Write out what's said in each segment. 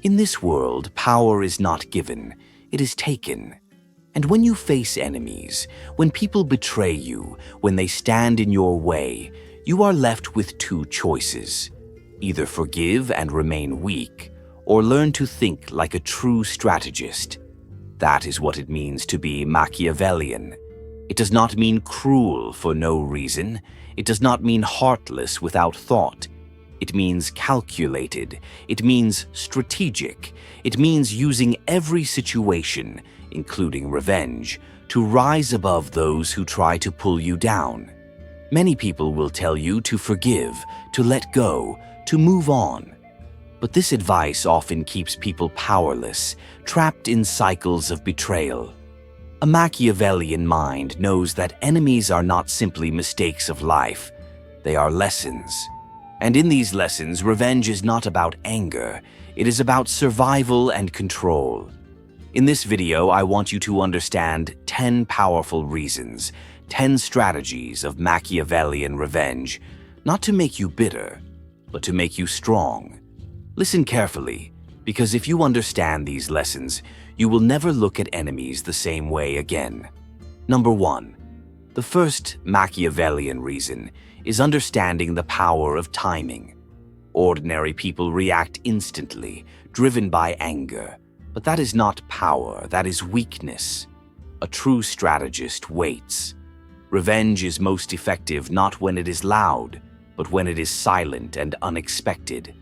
In this world, power is not given, it is taken. And when you face enemies, when people betray you, when they stand in your way, you are left with two choices. Either forgive and remain weak, or learn to think like a true strategist. That is what it means to be Machiavellian. It does not mean cruel for no reason. It does not mean heartless without thought. It means calculated. It means strategic. It means using every situation, including revenge, to rise above those who try to pull you down. Many people will tell you to forgive, to let go, to move on. But this advice often keeps people powerless, trapped in cycles of betrayal. A Machiavellian mind knows that enemies are not simply mistakes of life. They are lessons. And in these lessons, revenge is not about anger. It is about survival and control. In this video, I want you to understand 10 powerful reasons, 10 strategies of Machiavellian revenge, not to make you bitter, but to make you strong. Listen carefully, because if you understand these lessons, you will never look at enemies the same way again. Number 1. The first Machiavellian reason is understanding the power of timing. Ordinary people react instantly, driven by anger. But that is not power, that is weakness. A true strategist waits. Revenge is most effective not when it is loud, but when it is silent and unexpected.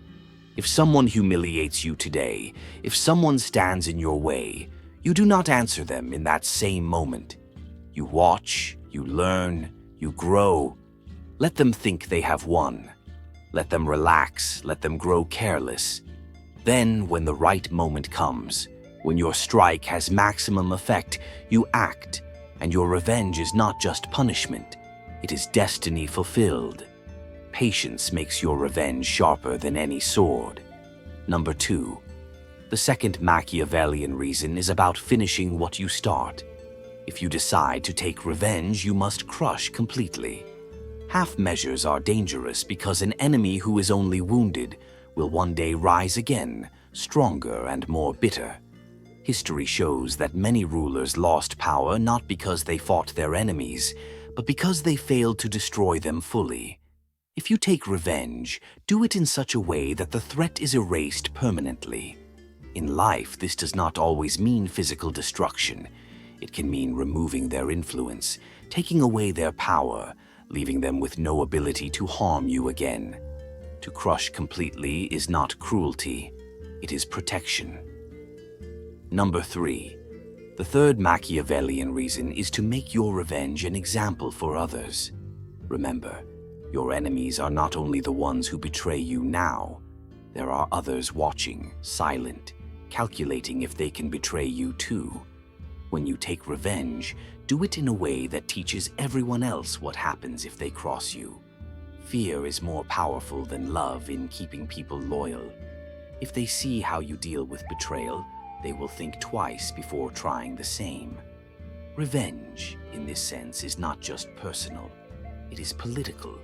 If someone humiliates you today, if someone stands in your way, you do not answer them in that same moment. You watch, you learn, you grow. Let them think they have won. Let them relax, let them grow careless. Then, when the right moment comes, when your strike has maximum effect, you act, and your revenge is not just punishment, it is destiny fulfilled. Patience makes your revenge sharper than any sword. Number 2. The second Machiavellian reason is about finishing what you start. If you decide to take revenge, you must crush completely. Half measures are dangerous because an enemy who is only wounded will one day rise again, stronger and more bitter. History shows that many rulers lost power not because they fought their enemies, but because they failed to destroy them fully. If you take revenge, do it in such a way that the threat is erased permanently. In life, this does not always mean physical destruction. It can mean removing their influence, taking away their power, leaving them with no ability to harm you again. To crush completely is not cruelty, it is protection. Number 3. The third Machiavellian reason is to make your revenge an example for others. Remember, your enemies are not only the ones who betray you now. There are others watching, silent, calculating if they can betray you too. When you take revenge, do it in a way that teaches everyone else what happens if they cross you. Fear is more powerful than love in keeping people loyal. If they see how you deal with betrayal, they will think twice before trying the same. Revenge, in this sense, is not just personal. It is political.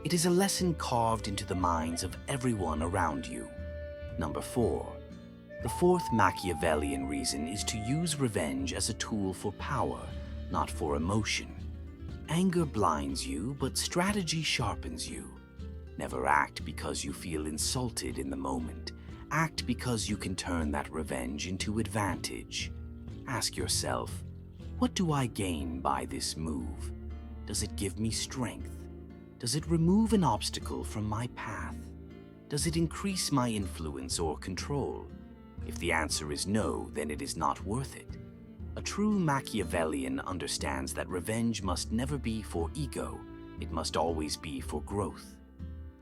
It is a lesson carved into the minds of everyone around you. Number 4. The fourth Machiavellian reason is to use revenge as a tool for power, not for emotion. Anger blinds you, but strategy sharpens you. Never act because you feel insulted in the moment. Act because you can turn that revenge into advantage. Ask yourself, what do I gain by this move? Does it give me strength? Does it remove an obstacle from my path? Does it increase my influence or control? If the answer is no, then it is not worth it. A true Machiavellian understands that revenge must never be for ego, it must always be for growth.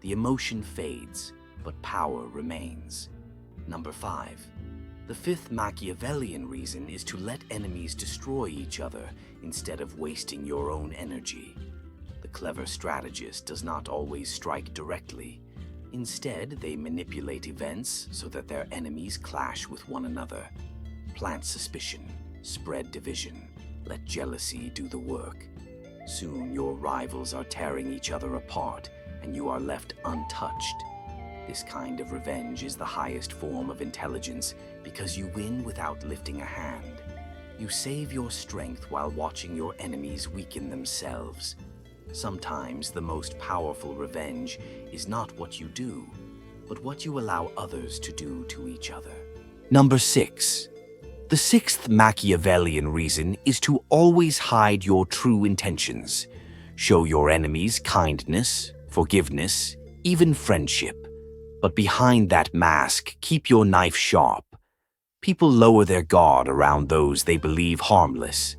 The emotion fades, but power remains. Number 5. The fifth Machiavellian reason is to let enemies destroy each other instead of wasting your own energy. The clever strategist does not always strike directly. Instead, they manipulate events so that their enemies clash with one another. Plant suspicion, spread division, let jealousy do the work. Soon your rivals are tearing each other apart and you are left untouched. This kind of revenge is the highest form of intelligence because you win without lifting a hand. You save your strength while watching your enemies weaken themselves. Sometimes the most powerful revenge is not what you do, but what you allow others to do to each other. Number 6. The sixth Machiavellian reason is to always hide your true intentions. Show your enemies kindness, forgiveness, even friendship. But behind that mask, keep your knife sharp. People lower their guard around those they believe harmless.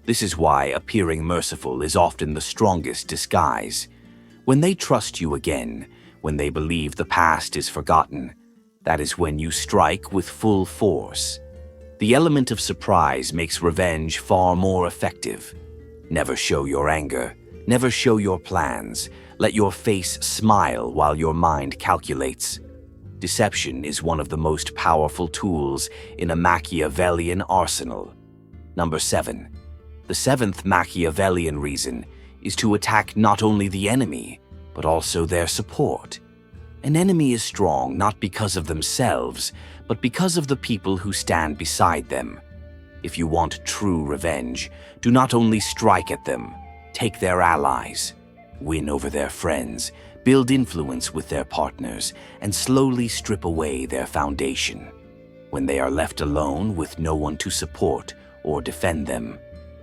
This is why appearing merciful is often the strongest disguise. When they trust you again, when they believe the past is forgotten, that is when you strike with full force. The element of surprise makes revenge far more effective. Never show your anger. Never show your plans. Let your face smile while your mind calculates. Deception is one of the most powerful tools in a Machiavellian arsenal. Number 7. The seventh Machiavellian reason is to attack not only the enemy, but also their support. An enemy is strong not because of themselves, but because of the people who stand beside them. If you want true revenge, do not only strike at them, take their allies, win over their friends, build influence with their partners, and slowly strip away their foundation. When they are left alone with no one to support or defend them,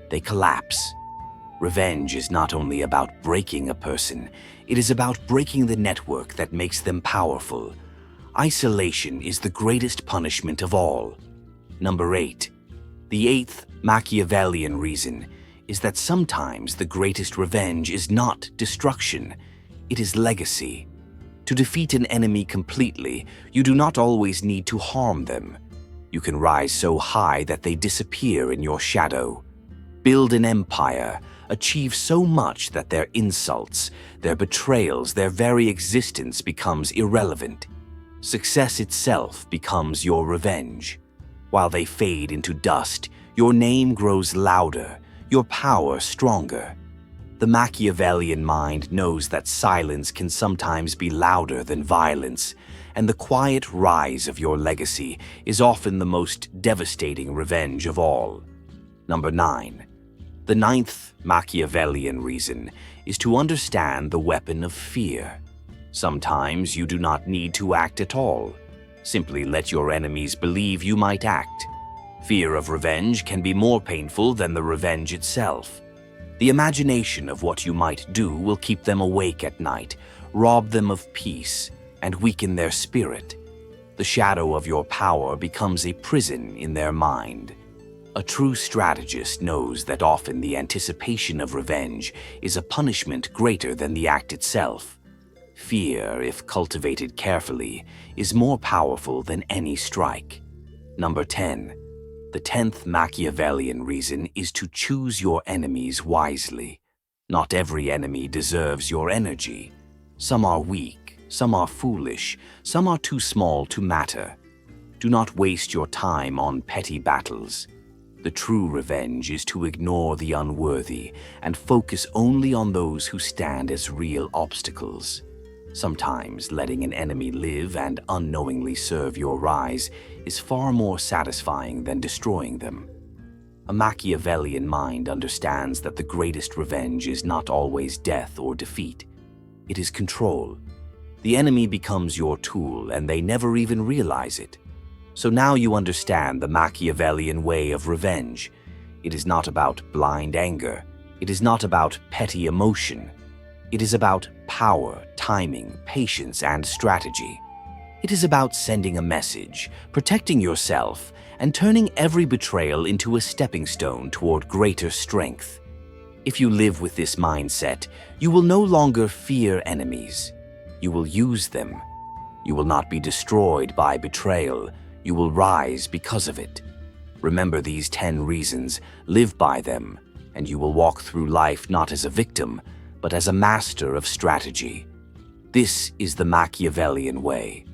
they collapse. Revenge is not only about breaking a person, it is about breaking the network that makes them powerful. Isolation is the greatest punishment of all. Number 8. The eighth Machiavellian reason is that sometimes the greatest revenge is not destruction, it is legacy. To defeat an enemy completely, you do not always need to harm them. You can rise so high that they disappear in your shadow. Build an empire, achieve so much that their insults, their betrayals, their very existence becomes irrelevant. Success itself becomes your revenge. While they fade into dust, your name grows louder, your power stronger. The Machiavellian mind knows that silence can sometimes be louder than violence, and the quiet rise of your legacy is often the most devastating revenge of all. Number 9. The ninth Machiavellian reason is to understand the weapon of fear. Sometimes you do not need to act at all. Simply let your enemies believe you might act. Fear of revenge can be more painful than the revenge itself. The imagination of what you might do will keep them awake at night, rob them of peace, and weaken their spirit. The shadow of your power becomes a prison in their mind. A true strategist knows that often the anticipation of revenge is a punishment greater than the act itself. Fear, if cultivated carefully, is more powerful than any strike. Number 10. The 10th Machiavellian reason is to choose your enemies wisely. Not every enemy deserves your energy. Some are weak, some are foolish, some are too small to matter. Do not waste your time on petty battles. The true revenge is to ignore the unworthy and focus only on those who stand as real obstacles. Sometimes letting an enemy live and unknowingly serve your rise is far more satisfying than destroying them. A Machiavellian mind understands that the greatest revenge is not always death or defeat. It is control. The enemy becomes your tool and they never even realize it. So now you understand the Machiavellian way of revenge. It is not about blind anger. It is not about petty emotion. It is about power, timing, patience, and strategy. It is about sending a message, protecting yourself, and turning every betrayal into a stepping stone toward greater strength. If you live with this mindset, you will no longer fear enemies. You will use them. You will not be destroyed by betrayal. You will rise because of it. Remember these 10 reasons, live by them, and you will walk through life not as a victim, but as a master of strategy. This is the Machiavellian way.